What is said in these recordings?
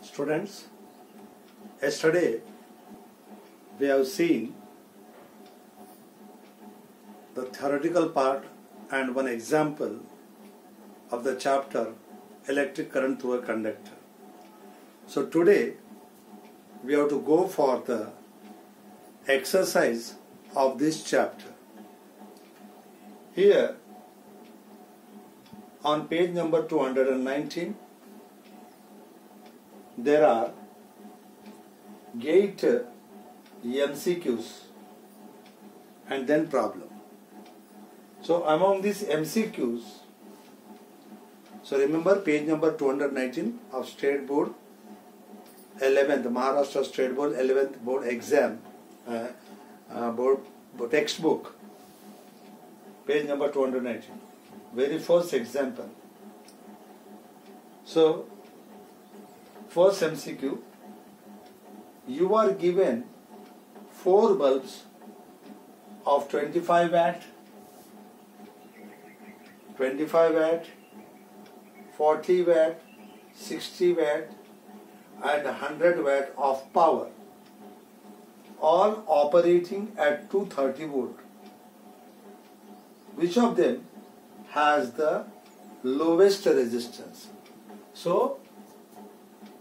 Students, yesterday we have seen the theoretical part and one example of the chapter electric current through a conductor. So today we have to go for the exercise of this chapter. Here on page number 219 there are 8 MCQs and then problem. So among these MCQs, so remember page number 219 of State Board 11th, Maharashtra State Board 11th board exam, board textbook, page number 219, very first example. So first MCQ, you are given 4 bulbs of 25 watt, 25 watt, 40 watt, 60 watt and 100 watt of power, all operating at 230 volt. Which of them has the lowest resistance? So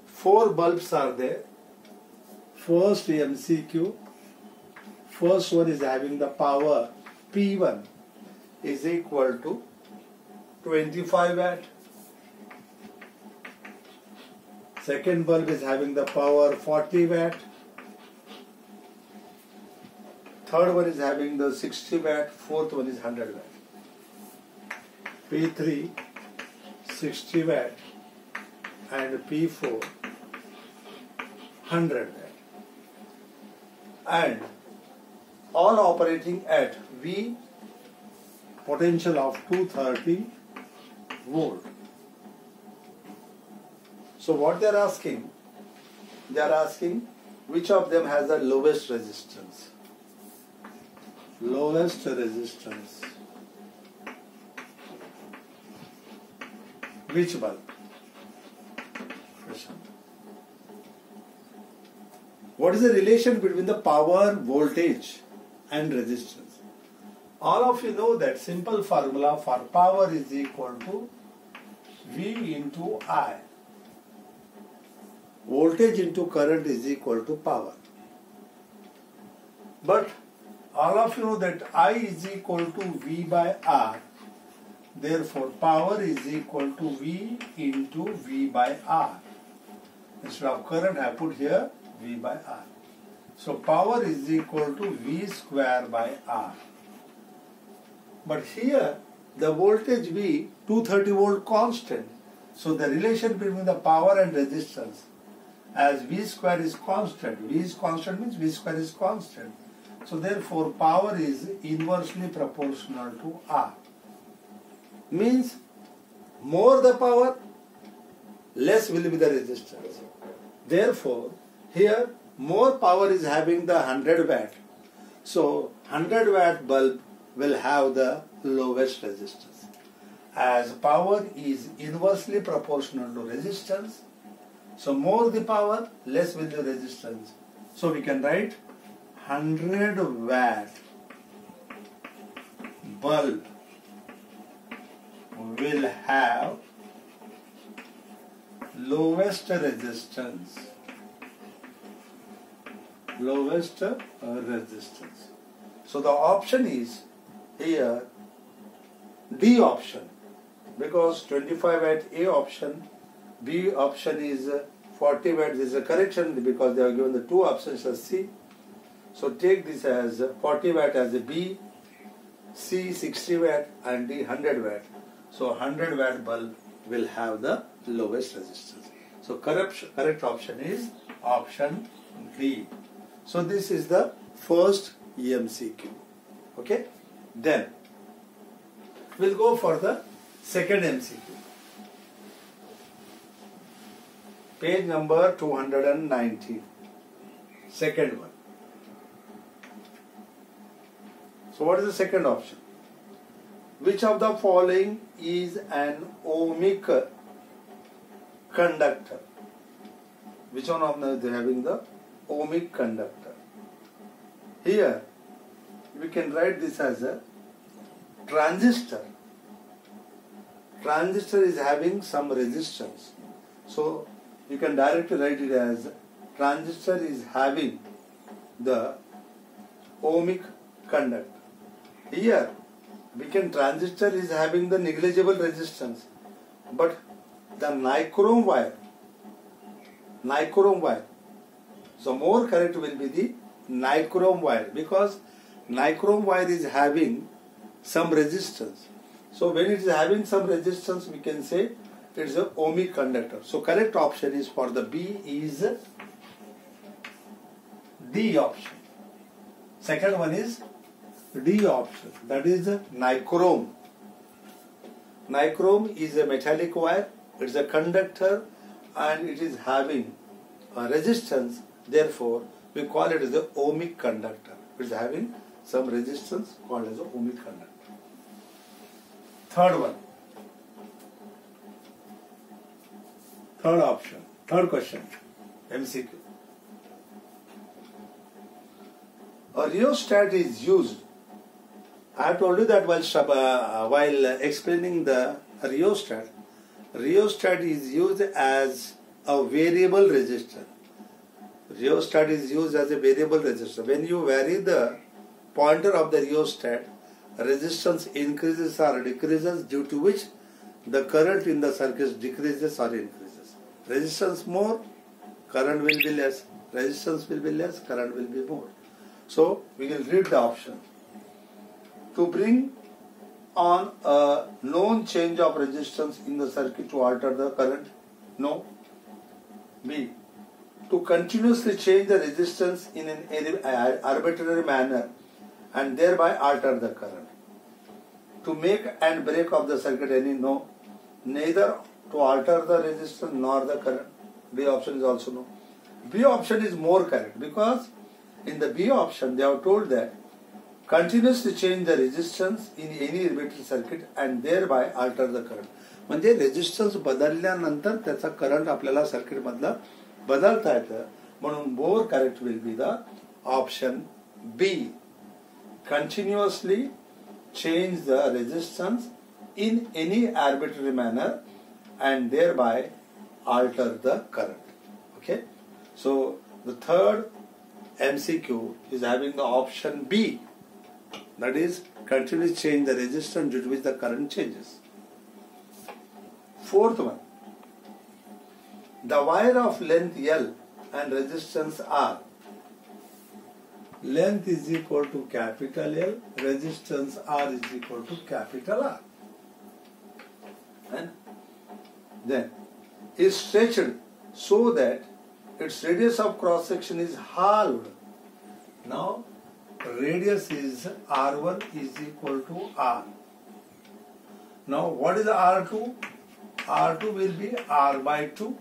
4 bulbs are there. First MCQ, first one is having the power P1 is equal to 25 watt. Second bulb is having the power 40 watt. Third one is having the 60 watt. Fourth one is 100 watt. P3 60 watt and P4 100 watt. And all operating at V potential of 230 volt. So what they are asking which of them has the lowest resistance. Lowest resistance. Which bulb? What is the relation between the power, voltage and resistance? All of you know that simple formula for power is equal to V into I. Voltage into current is equal to power. But all of you know that I is equal to V by R. Therefore, power is equal to V into V by R. Instead of current, I put here V by R. So, power is equal to V square by R. But here, the voltage V, 230 volt constant. So, the relation between the power and resistance, as V square is constant, V is constant means V square is constant. So, therefore, power is inversely proportional to R. Means, more the power, less will be the resistance. Therefore, here more power is having the 100 watt. So 100 watt bulb will have the lowest resistance. As power is inversely proportional to resistance, so more the power, less will the resistance. So we can write 100 watt bulb will have lowest resistance. Lowest resistance. So the option is here D option, because 25 watt A option, B option is 40 watt. This is a correction because they are given the 2 options as C. So take this as 40 watt as a B, C 60 watt and D 100 watt. So 100 watt bulb will have the lowest resistance. So correct option is option D. So this is the first MCQ. Okay. Then we'll go for the second MCQ. Page number 290. Second one. So what is the second option? Which of the following is an ohmic conductor? which one of them is having the ohmic conductor? Here we can write this as a transistor. Transistor is having some resistance. So you can directly write it as transistor is having the ohmic conductor. Here we can transistor is having the negligible resistance, but the nichrome wire, so more correct will be the nichrome wire, because nichrome wire is having some resistance. So when it is having some resistance, we can say it is a ohmic conductor. So correct option is for the B is D option. Second one is D option, that is nichrome. Nichrome is a metallic wire, it is a conductor and it is having a resistance, therefore we call it as a ohmic conductor. It is having some resistance called as a ohmic conductor. Third one. Third option. Third question. MCQ. A rheostat is used. I have told you that while explaining the rheostat is used as a variable resistor. Rheostat is used as a variable resistor. When you vary the pointer of the rheostat, resistance increases or decreases, due to which the current in the circuit decreases or increases. Resistance more, current will be less. Resistance will be less, current will be more. So we will read the option. To bring on a known change of resistance in the circuit to alter the current? No. B. To continuously change the resistance in an arbitrary manner and thereby alter the current. To make and break of the circuit any? No. Neither to alter the resistance nor the current. B option is also no. B option is more correct, because in the B option they have told that continuously change the resistance in any arbitrary circuit and thereby alter the current. म्हणजे resistance बदलल्यानंतर त्याचा current आपल्याला circuit मधला बदलता येतं, म्हणून more correct will be the option B. Continuously change the resistance in any arbitrary manner and thereby alter the current. Okay, so the third MCQ is having the option B, that is continuously change the resistance due to which the current changes. Fourth one, the wire of length L and resistance R. Length is equal to capital L, resistance R is equal to capital R. And then is stretched so that its radius of cross section is halved. Now radius is R1 is equal to R. Now what is R2? R2 will be R by 2.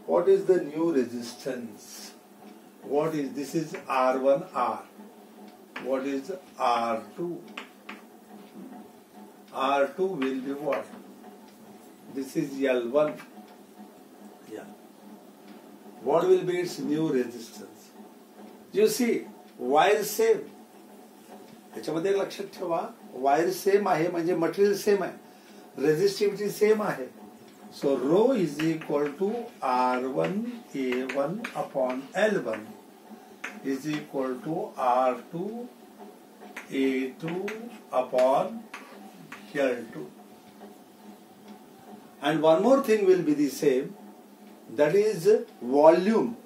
What is the new resistance? What is this? Is R1R. What is R2? R2 will be what? This is L1. Yeah. What will be its new resistance? You see, wire same. त्याच्यामध्ये लक्षात ठेवा, wire same आहे म्हणजे material same आहे, resistivity same आहे. So rho is equal to R1A1 upon L1 is equal to R2A2 upon L2. And one more thing will be the same, that is volume.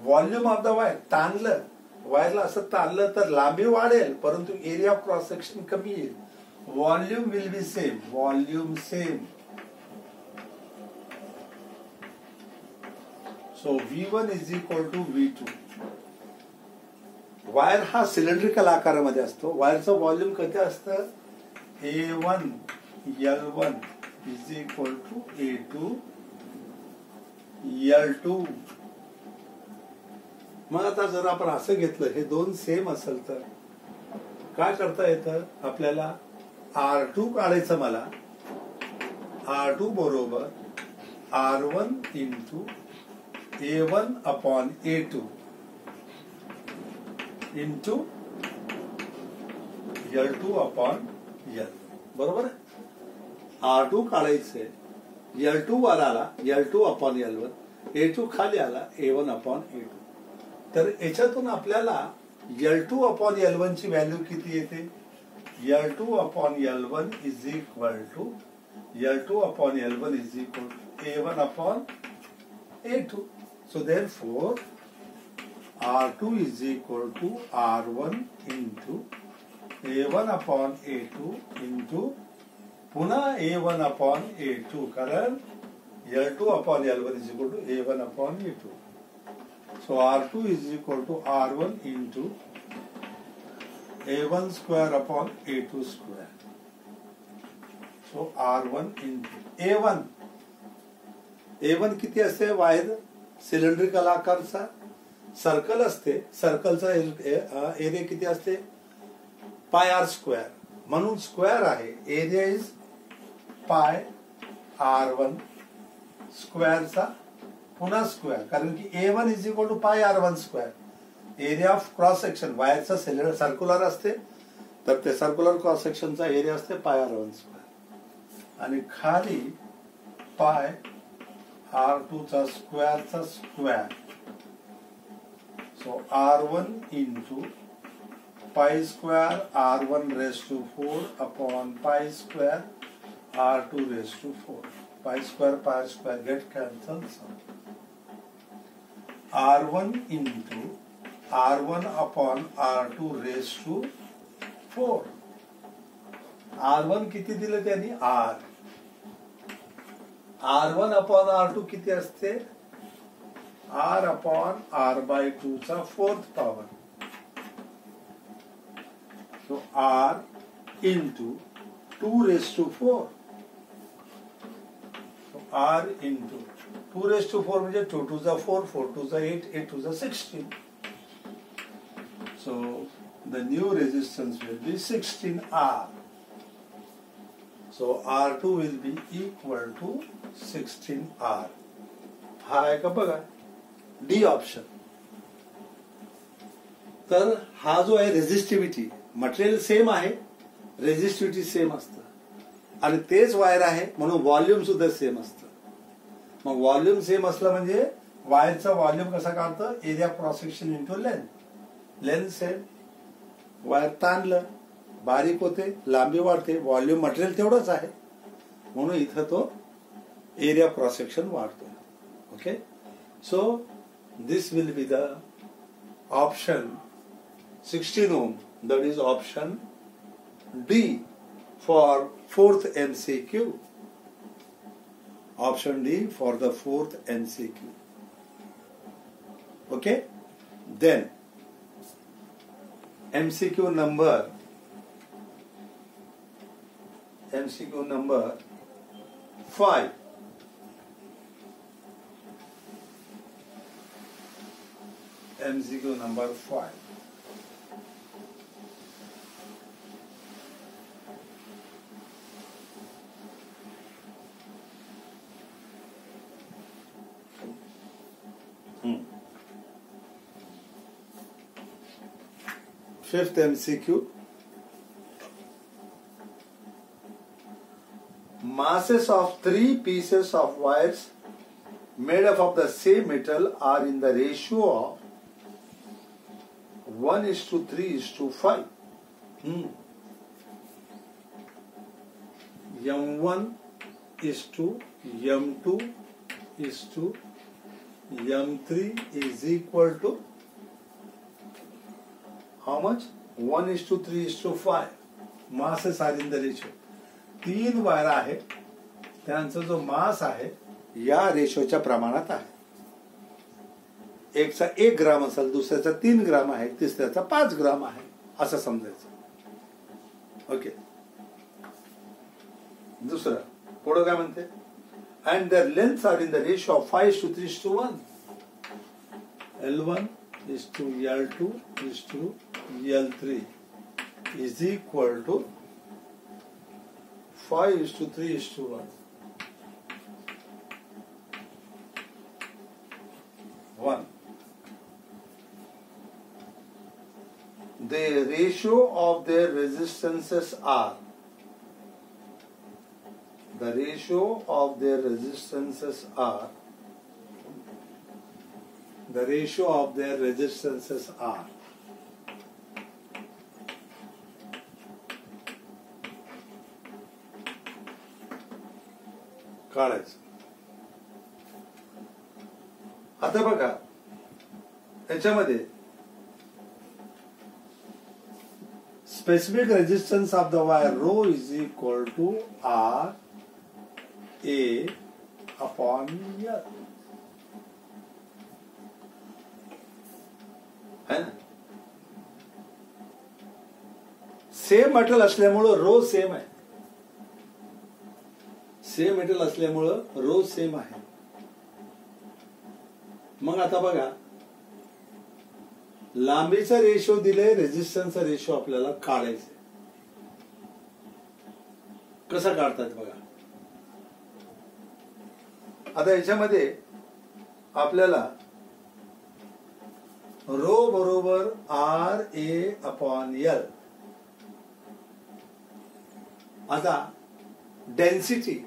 Volume of the wire. ताणलं, वायरला असं ताणलं तर लांबी वाढेल, परंतु area of cross section कमी येईल. Volume will be same. Volume same. So V1 is equal to V2. Wire हा cylindrical आकारामध्ये असतो. वायरचं volume किती असतं? A1 L1 is equal to A2 L2. मग आता जर आपण असं घेतलं, हे दोन सेम असेल तर काय करता येतं आपल्याला? R2 काढायचं मला. R2 बरोबर R1 into A1 upon A2 into L2 upon L. बरोबर आहे. R2 काढायचे, L2 वर आला L2 upon L1, A2 खाली आला A1 upon A2. तर याच्यातून आपल्याला L2 upon L1 ची व्हॅल्यू किती येते? L2 upon L1 is equal to L2 upon L1 is equal to A1 upon A2. So therefore R2 is equal to R1 into A1 upon A2 into पुन्हा A1 upon A2, कारण L2 upon L1 is equal to A1 upon A2. So R2 is equal to R1 into A1 square upon A2 square. So R1 into A1 किती असते? Wire cylindrical आकारचा circle असते, सर्कलचा area किती असते? Pi R square, म्हणून square आहे. Area is pi R1 स्क्वेअरचा पुन्हा square, कारण की A1 is equal to pi R1 square. Area of cross section वायरचा सर्क्युलर असते, तर ते सर्क्युलर क्रॉस सेक्शनचा एरिया असते पाय R1 स्क्वेअर, आणि खाली पाय R2 चा स्क्वेअरचा square. So R1 into pi square R1 raised to 4 upon pi square R2 raised to 4. Pi square get cancelled. R1 into R1 upon R2 raised to 4. R1 किती दिले त्यांनी? R. R1 upon R2 किती असते? R upon R by 2 चा 4th power. So R into 2 raised to 4. So R into 2 raised to 4 म्हणजे 2 to the 4, 4 to the 8, 8 to the 16. So the new resistance will be 16R. So R2 will be equal to 16R. हा आहे का बघा, D option. तर हा जो आहे resistivity, material same आहे, रेझिस्टिव्हिटी सेम असतं, आणि तेच वायर आहे म्हणून व्हॉल्यूम सुद्धा सेम असतं. मग व्हॉल्यूम सेम असलं म्हणजे वायरचा व्हॉल्यूम कसा काढतं? Area cross section into length. Length same, wire ताणलं बारीक होते, लांबी वाढते, व्हॉल्यूम मटेरियल तेवढंच आहे, म्हणून इथं तो एरिया क्रॉस सेक्शन वाढतो. Okay, so this will be the option 16 ohm. That is option D for 4th MCQ. Option D for the 4th MCQ. Okay? Then MCQ number 5. MCQ number 5. Fifth MCQ. Masses of 3 pieces of wires made up of the same metal are in the ratio of 1:3:5. M1 is to M2 is to M3 is equal to how much? 1:3:5. Masses are in the ratio. 3 wire आहेत, त्यांचा जो मास आहे या रेशोच्या प्रमाणात आहे. एकचा 1 ग्राम असेल, दुसऱ्याचा 3 ग्राम आहे, तिसऱ्याचा 5 ग्राम आहे, असं समजायचं. ओके, दुसरं पुढं काय म्हणते? And their lengths are in the ratio of 5:3:1. L1 is to L2 is to L3 is equal to 5:3:1. ratio of their resistances are. The ratio of their resistances are. The ratio of their resistances are. काढायचं. आता बघा याच्यामध्ये specific resistance of the wire rho is equal to R A upon L. है ना? Same metal असल्यामुळं रो same आहे. Same metal असल्यामुळं रो same आहे. मग आता बघा लांबीचा रेशो दिले, रेजिस्टन्सचा रेशो आपल्याला काढायचा. कसा काढतात बघा. आता याच्यामध्ये आपल्याला रो बरोबर आर ए अपॉन एल. आता डेन्सिटी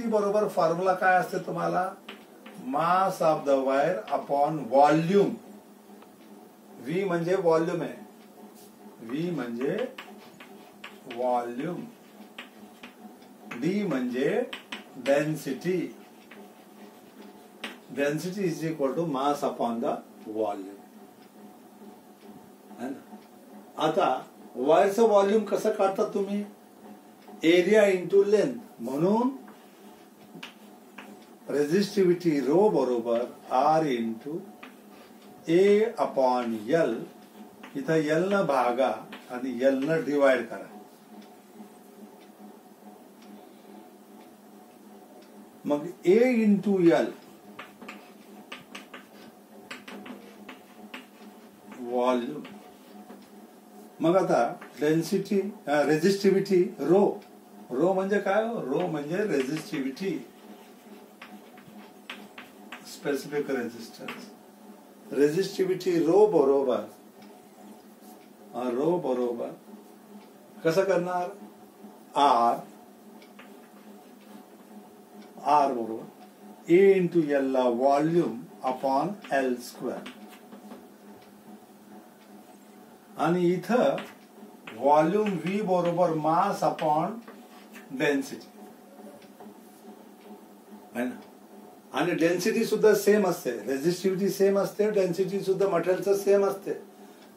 बरोबर फॉर्म्युला काय असते तुम्हाला? Mass of the wire upon volume. V म्हणजे व्हॉल्यूम आहे. व्ही म्हणजे व्हॉल्यूम. डी म्हणजे density. Density is equal to mass upon the volume. है ना? आता वायरचं व्हॉल्यूम कसं काढतात तुम्ही? Area into length. म्हणून रेजिस्टिव्हिटी रो बरोबर R into A upon L. इथं एल न भागा आणि एल न डिवाइड करा. मग ए इंटू एल व्हॉल्यूम. मग आता डेन्सिटी रेजिस्टिव्हिटी रो. रो म्हणजे काय? रो म्हणजे resistivity. Specific resistance. Resistivity rho बरोबर कसं करणार? आर बरोबर ए इंटू एल ला व्हॉल्यूम अपॉन एल स्क्वेअर. आणि इथं व्हॉल्यूम व्ही बरोबर मास अपॉन डेन्सिटी है ना. आणि डेन्सिटी सुद्धा सेम असते. रेजिस्टिव्हिटी सेम असते. डेन्सिटी सुद्धा मटेरियलचं सेम असते.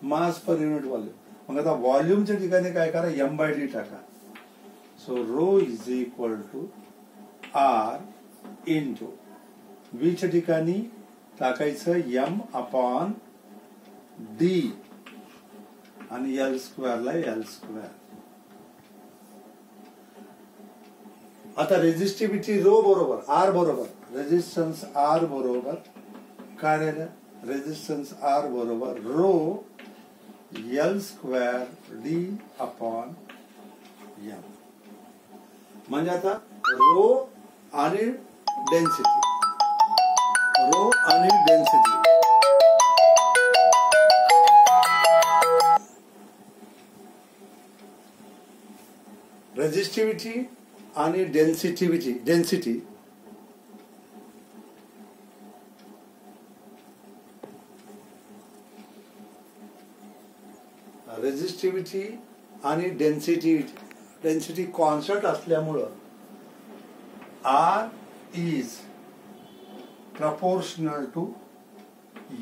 मास पर युनिट व्हॉल्यूम. मग आता व्हॉल्यूमच्या ठिकाणी काय करा? एम बाय डी टाका. So rho is equal to R into V च्या ठिकाणी टाकायचं एम अपॉन डी आणि एल स्क्वेअरला एल स्क्वेअर. आता रेजिस्टिव्हिटी रो बरोबर आर बरोबर रेजिस्टन्स आर बरोबर काय राहिलं? रेजिस्टन्स आर बरोबर rho L square D upon M. म्हणजे आता रो आणि डेन्सिटी. रो आणि डेन्सिटी. रेजिस्टिव्हिटी आणि डेन्सिटी. रेजिस्टिव्हिटी आणि डेन्सिटी कॉन्स्टंट असल्यामुळं R is proportional to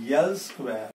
L square